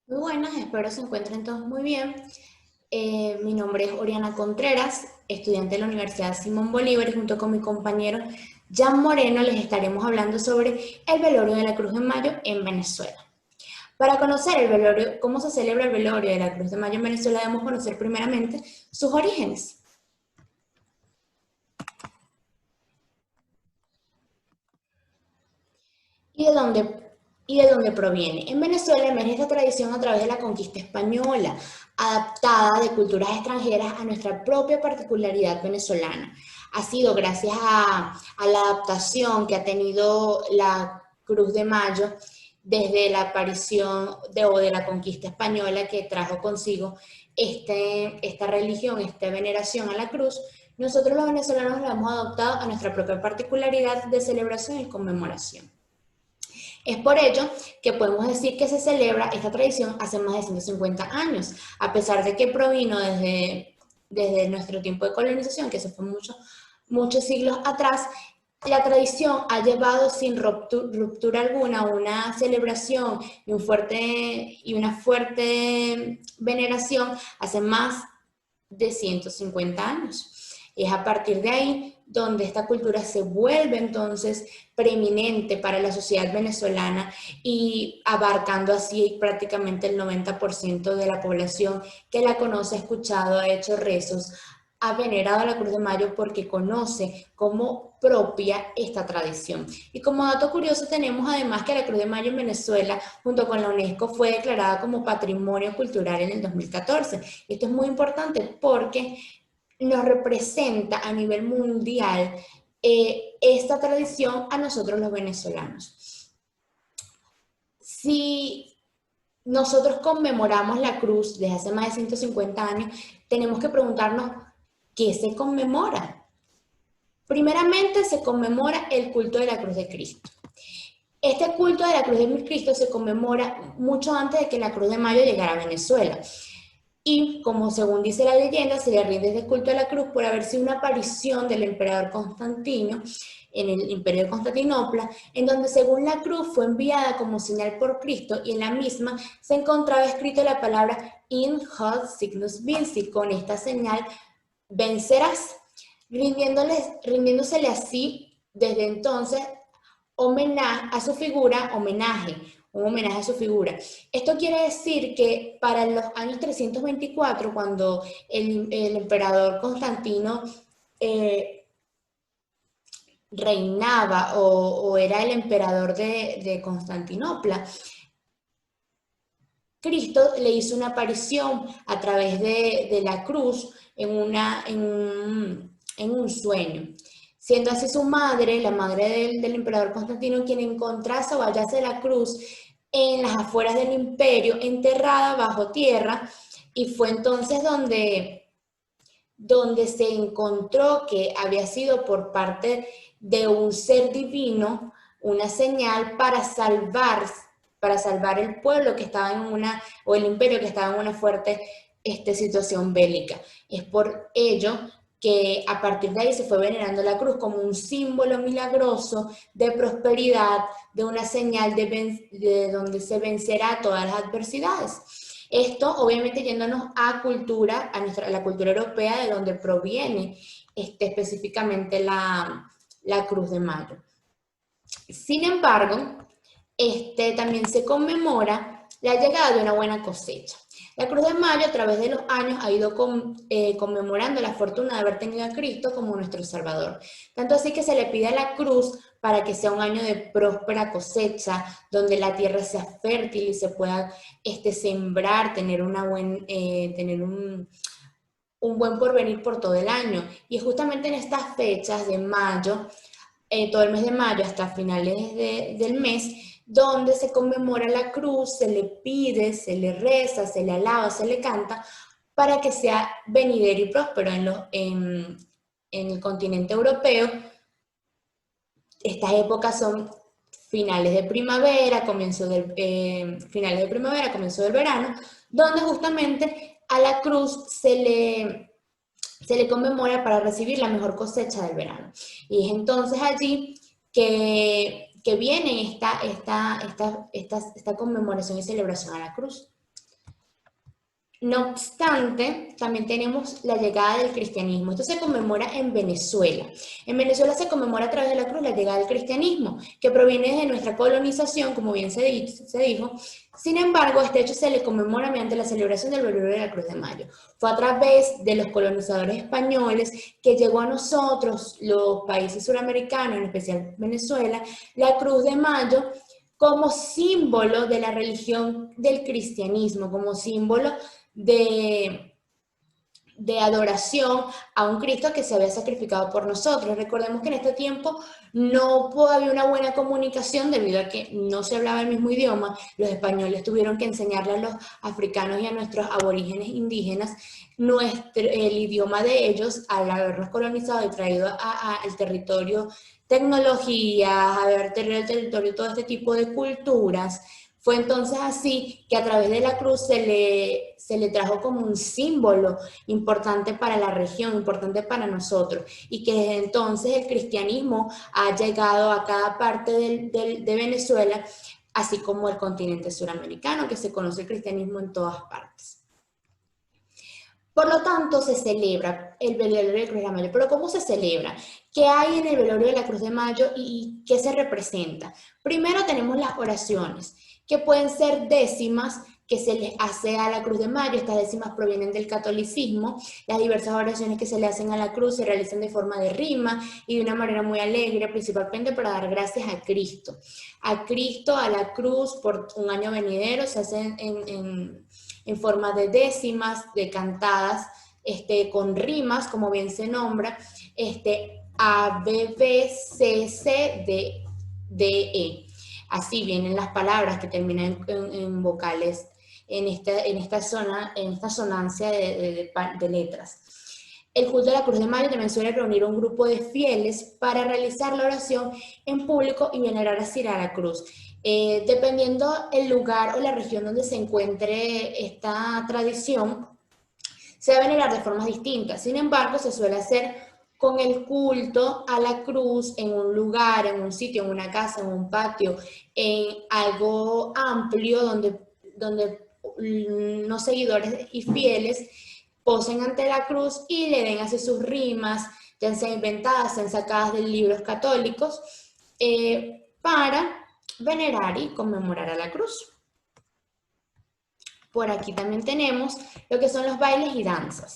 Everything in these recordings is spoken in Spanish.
Muy buenas, espero se encuentren todos muy bien. Mi nombre es Oriana Contreras, estudiante de la Universidad Simón Bolívar y junto con mi compañero Jan Moreno les estaremos hablando sobre el velorio de la Cruz de Mayo en Venezuela. Para conocer el velorio, cómo se celebra el velorio de la Cruz de Mayo en Venezuela, debemos conocer primeramente sus orígenes y de dónde proviene. En Venezuela emerge esta tradición a través de la conquista española, adaptada de culturas extranjeras a nuestra propia particularidad venezolana. Ha sido gracias a la adaptación que ha tenido la Cruz de Mayo desde la aparición de la conquista española que trajo consigo esta religión, esta veneración a la cruz. Nosotros los venezolanos la hemos adoptado a nuestra propia particularidad de celebración y conmemoración. Es por ello que podemos decir que se celebra esta tradición hace más de 150 años, a pesar de que provino desde nuestro tiempo de colonización, que eso fue muchos siglos atrás. La tradición ha llevado sin ruptura alguna una celebración y una fuerte veneración hace más de 150 años. Es a partir de ahí donde esta cultura se vuelve entonces preeminente para la sociedad venezolana y abarcando así prácticamente el 90% de la población que la conoce, ha escuchado, ha hecho rezos, ha venerado a la Cruz de Mayo porque conoce como propia esta tradición. Y como dato curioso tenemos además que la Cruz de Mayo en Venezuela, junto con la UNESCO, fue declarada como Patrimonio Cultural en el 2014. Esto es muy importante porque nos representa a nivel mundial esta tradición a nosotros los venezolanos. Si nosotros conmemoramos la cruz desde hace más de 150 años, tenemos que preguntarnos qué se conmemora. Primeramente se conmemora el culto de la cruz de Cristo. Este culto de la cruz de Cristo se conmemora mucho antes de que la Cruz de Mayo llegara a Venezuela. Y como según dice la leyenda, se le rinde este culto a la cruz por haber sido una aparición del emperador Constantino en el imperio de Constantinopla, en donde según la cruz fue enviada como señal por Cristo y en la misma se encontraba escrito la palabra in hoc signus vinci, con esta señal vencerás, rindiéndosele así desde entonces un homenaje a su figura. Esto quiere decir que para los años 324, cuando el emperador Constantino eh, reinaba o era el emperador de Constantinopla, Cristo le hizo una aparición a través de la cruz en un sueño. Siendo así su madre, la madre del emperador Constantino, quien encontrase o hallase la cruz en las afueras del imperio, enterrada bajo tierra, y fue entonces donde se encontró que había sido por parte de un ser divino una señal para salvar el pueblo que estaba en o el imperio que estaba en una fuerte situación bélica. Es por ello que a partir de ahí se fue venerando la cruz como un símbolo milagroso de prosperidad, de una señal de donde se vencerá todas las adversidades. Esto obviamente yéndonos a la cultura europea de donde proviene específicamente la Cruz de Mayo. Sin embargo, también se conmemora la llegada de una buena cosecha. La Cruz de Mayo a través de los años ha ido conmemorando la fortuna de haber tenido a Cristo como nuestro Salvador. Tanto así que se le pide a la cruz para que sea un año de próspera cosecha, donde la tierra sea fértil y se pueda sembrar, tener un buen porvenir por todo el año. Y es justamente en estas fechas de mayo, todo el mes de mayo hasta finales del mes, donde se conmemora la cruz, se le pide, se le reza, se le alaba, se le canta, para que sea venidero y próspero en el continente europeo. Estas épocas son finales de primavera, comienzo del verano, donde justamente a la cruz se le conmemora para recibir la mejor cosecha del verano. Y es entonces allí que viene esta conmemoración y celebración a la cruz. No obstante, también tenemos la llegada del cristianismo. Esto se conmemora en Venezuela. En Venezuela se conmemora a través de la cruz la llegada del cristianismo, que proviene de nuestra colonización, como bien se dijo. Sin embargo, este hecho se le conmemora mediante la celebración del velorio de la Cruz de Mayo. Fue a través de los colonizadores españoles que llegó a nosotros, los países suramericanos, en especial Venezuela, la Cruz de Mayo como símbolo de la religión del cristianismo, como símbolo de, de adoración a un Cristo que se había sacrificado por nosotros. Recordemos que en este tiempo no había una buena comunicación debido a que no se hablaba el mismo idioma. Los españoles tuvieron que enseñarle a los africanos y a nuestros aborígenes indígenas el idioma de ellos al habernos colonizado y traído al territorio tecnologías, haber tenido el territorio todo este tipo de culturas. Fue entonces así que a través de la cruz se le trajo como un símbolo importante para la región, importante para nosotros, y que desde entonces el cristianismo ha llegado a cada parte de Venezuela, así como el continente suramericano, que se conoce el cristianismo en todas partes. Por lo tanto, se celebra el velorio de la Cruz de Mayo. Pero ¿cómo se celebra? ¿Qué hay en el velorio de la Cruz de Mayo y qué se representa? Primero tenemos las oraciones, que pueden ser décimas que se les hace a la Cruz de Mayo. Estas décimas provienen del catolicismo. Las diversas oraciones que se le hacen a la cruz se realizan de forma de rima y de una manera muy alegre, principalmente para dar gracias a Cristo. A Cristo, a la cruz, por un año venidero, se hacen en forma de décimas, de cantadas, con rimas, como bien se nombra, A, B, B, C, C, D, E. Así vienen las palabras que terminan en vocales en esta sonancia de letras. El culto de la Cruz de Mayo también suele reunir un grupo de fieles para realizar la oración en público y venerar así a la cruz. Dependiendo el lugar o la región donde se encuentre esta tradición, se va a venerar de formas distintas. Sin embargo, se suele hacer con el culto a la cruz en un lugar, en un sitio, en una casa, en un patio, en algo amplio donde los seguidores y fieles posen ante la cruz y le den así sus rimas, ya sean inventadas, sean sacadas de libros católicos, para venerar y conmemorar a la cruz. Por aquí también tenemos lo que son los bailes y danzas.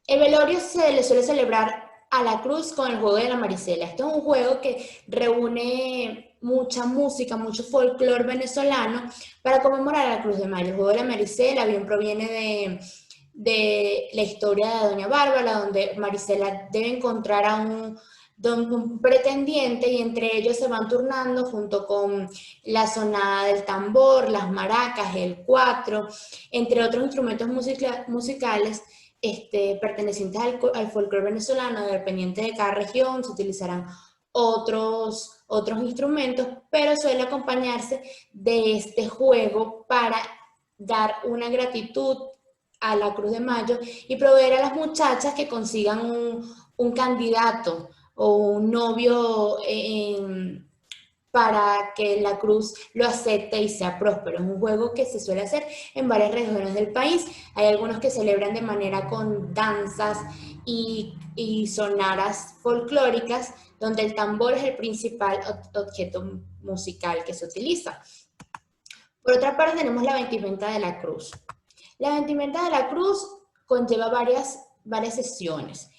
El velorio se le suele celebrar a la cruz con el juego de la Marisela. Esto es un juego que reúne mucha música, mucho folclore venezolano para conmemorar a la Cruz de Mayo. El juego de la Marisela bien proviene de la historia de Doña Bárbara, donde Marisela debe encontrar a un pretendiente y entre ellos se van turnando junto con la sonada del tambor, las maracas, el cuatro, entre otros instrumentos musicales pertenecientes al folclore venezolano. Dependiente de cada región se utilizarán otros instrumentos, pero suele acompañarse de este juego para dar una gratitud a la Cruz de Mayo y proveer a las muchachas que consigan un candidato o un novio para que la cruz lo acepte y sea próspero. Es un juego que se suele hacer en varias regiones del país. Hay algunos que celebran de manera con danzas y sonaras folclóricas, donde el tambor es el principal objeto musical que se utiliza. Por otra parte tenemos la vestimenta de la cruz. La vestimenta de la cruz conlleva varias sesiones.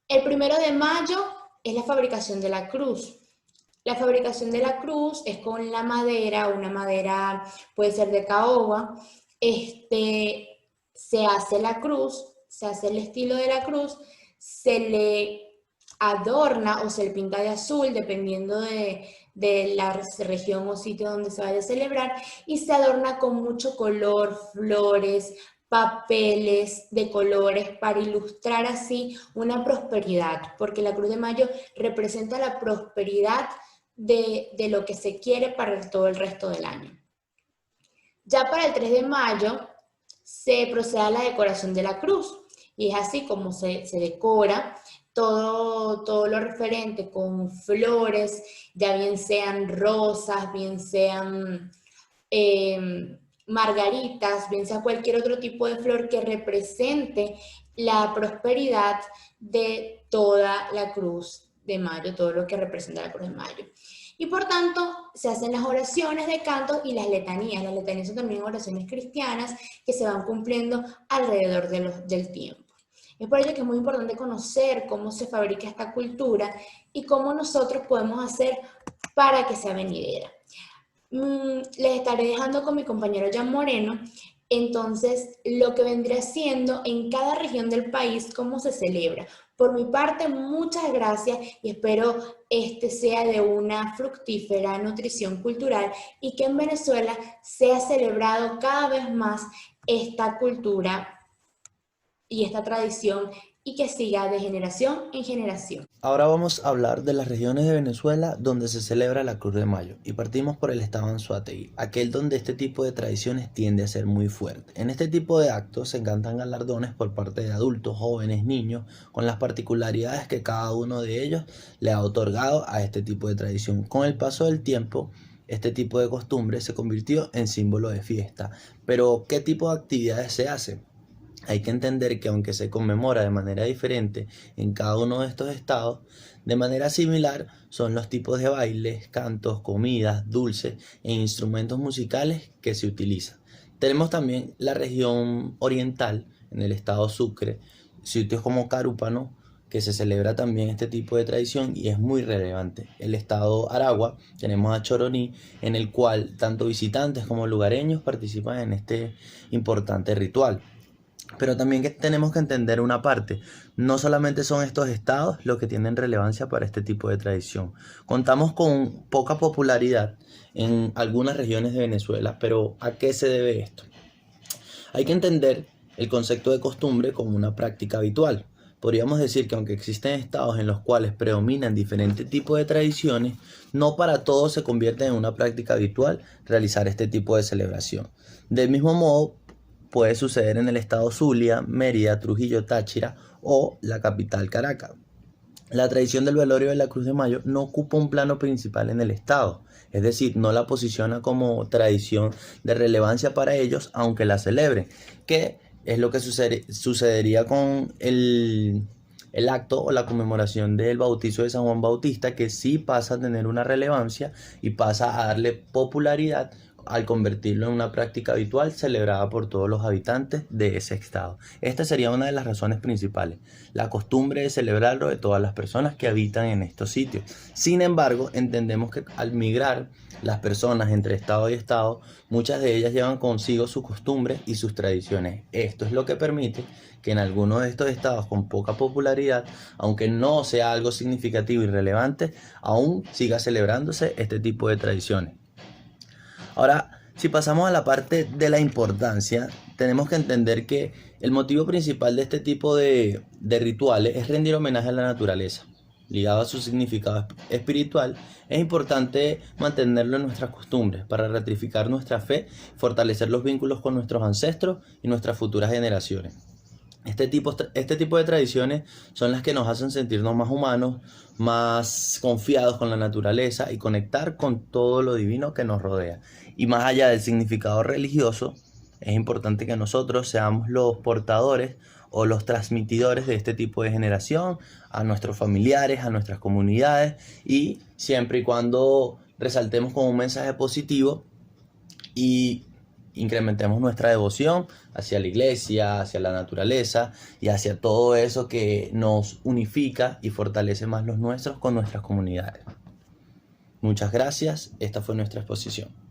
El 1 de mayo es la fabricación de la cruz. La fabricación de la cruz es con la madera, una madera puede ser de caoba. Se hace la cruz, se hace el estilo de la cruz, se le adorna o se le pinta de azul, dependiendo de la región o sitio donde se vaya a celebrar, y se adorna con mucho color, flores, papeles de colores para ilustrar así una prosperidad, porque la Cruz de Mayo representa la prosperidad de lo que se quiere para todo el resto del año. Ya para el 3 de mayo se procede a la decoración de la cruz y es así como se decora todo lo referente con flores, ya bien sean rosas, bien sean margaritas, bien sea cualquier otro tipo de flor que represente la prosperidad de toda la cruz de mayo, todo lo que representa la cruz de mayo. Y por tanto, se hacen las oraciones de canto y las letanías. Las letanías son también oraciones cristianas que se van cumpliendo alrededor del tiempo. Es por ello que es muy importante conocer cómo se fabrica esta cultura y cómo nosotros podemos hacer para que sea venidera. Les estaré dejando con mi compañero Jan Moreno, entonces lo que vendría siendo en cada región del país, cómo se celebra. Por mi parte, muchas gracias y espero este sea de una fructífera nutrición cultural y que en Venezuela sea celebrado cada vez más esta cultura y esta tradición y que siga de generación en generación. Ahora vamos a hablar de las regiones de Venezuela donde se celebra la Cruz de Mayo y partimos por el estado Anzoátegui, aquel donde este tipo de tradiciones tiende a ser muy fuerte. En este tipo de actos se encantan galardones por parte de adultos, jóvenes, niños, con las particularidades que cada uno de ellos le ha otorgado a este tipo de tradición. Con el paso del tiempo, este tipo de costumbre se convirtió en símbolo de fiesta. Pero, ¿qué tipo de actividades se hacen? Hay que entender que aunque se conmemora de manera diferente en cada uno de estos estados, de manera similar son los tipos de bailes, cantos, comidas, dulces e instrumentos musicales que se utilizan. Tenemos también la región oriental, en el estado Sucre, sitios como Carúpano, que se celebra también este tipo de tradición y es muy relevante. El estado Aragua, tenemos a Choroní, en el cual tanto visitantes como lugareños participan en este importante ritual. Pero también tenemos que entender una parte, no solamente son estos estados los que tienen relevancia para este tipo de tradición. Contamos con poca popularidad en algunas regiones de Venezuela, pero ¿a qué se debe esto? Hay que entender el concepto de costumbre como una práctica habitual. Podríamos decir que aunque existen estados en los cuales predominan diferentes tipos de tradiciones, no para todos se convierte en una práctica habitual realizar este tipo de celebración. Del mismo modo, puede suceder en el estado Zulia, Mérida, Trujillo, Táchira o la capital Caracas. La tradición del velorio de la Cruz de Mayo no ocupa un plano principal en el estado, es decir, no la posiciona como tradición de relevancia para ellos, aunque la celebren, que es lo que sucedería con el acto o la conmemoración del bautizo de San Juan Bautista, que sí pasa a tener una relevancia y pasa a darle popularidad al convertirlo en una práctica habitual celebrada por todos los habitantes de ese estado. Esta sería una de las razones principales, la costumbre de celebrarlo de todas las personas que habitan en estos sitios. Sin embargo, entendemos que al migrar las personas entre estado y estado, muchas de ellas llevan consigo sus costumbres y sus tradiciones. Esto es lo que permite que en algunos de estos estados con poca popularidad, aunque no sea algo significativo y relevante, aún siga celebrándose este tipo de tradiciones. Ahora, si pasamos a la parte de la importancia, tenemos que entender que el motivo principal de este tipo de rituales es rendir homenaje a la naturaleza. Ligado a su significado espiritual, es importante mantenerlo en nuestras costumbres para ratificar nuestra fe, fortalecer los vínculos con nuestros ancestros y nuestras futuras generaciones. Este tipo de tradiciones son las que nos hacen sentirnos más humanos, más confiados con la naturaleza y conectar con todo lo divino que nos rodea. Y más allá del significado religioso, es importante que nosotros seamos los portadores o los transmitidores de este tipo de generación a nuestros familiares, a nuestras comunidades, y siempre y cuando resaltemos con un mensaje positivo y incrementemos nuestra devoción hacia la iglesia, hacia la naturaleza y hacia todo eso que nos unifica y fortalece más los nuestros con nuestras comunidades. Muchas gracias, esta fue nuestra exposición.